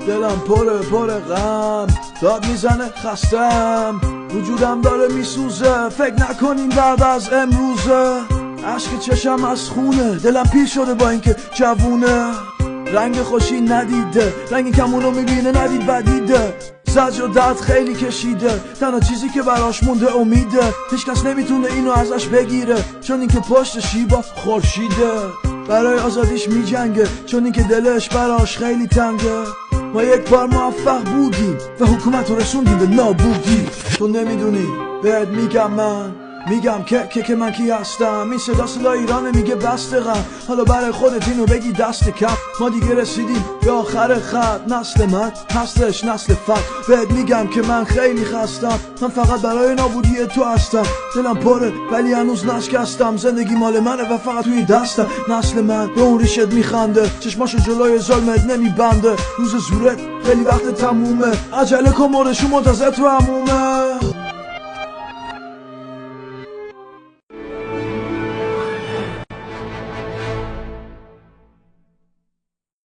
دلم پر غم، داد میزنه خستم، وجودم داره میسوزه، فکر نکنین بعد از امروزه. عشق چشم از خونه، دلم پیر شده با اینکه جوونه. رنگ خوشی ندیده، رنگ کمونو میبینه ندید بدیده. زجر و درد خیلی کشیده، تنها چیزی که براش مونده امیده. هیچ کس نمیتونه اینو ازش بگیره، چون اینکه پشت شیبا خورشیده. برای آزادیش میجنگه، چون اینکه دلش براش خیلی تنگه. ما یک بار موفق بودیم و حکومت رو رسوندیم به نابودی. تو نمیدونی بهت میگم، من میگم که من کی هستم. این صدا ایرانه میگه بسته غم، حالا برای خودت اینو بگی دست کم. ما دیگه رسیدیم به آخر خط، نسل من هستش نسل فقر. بهت میگم که من خیلی خستم، من فقط برای نابودی تو هستم. دلم پره ولی هنوز نشکستم، زندگی مال منه و فقط توی دستم. نسل من به اون ریشت میخنده، چشماشو جلوی ظلمت نمیبنده. روز زورت خیلی وقت تمومه، عجله کن مردشون منتظر تو عمومه.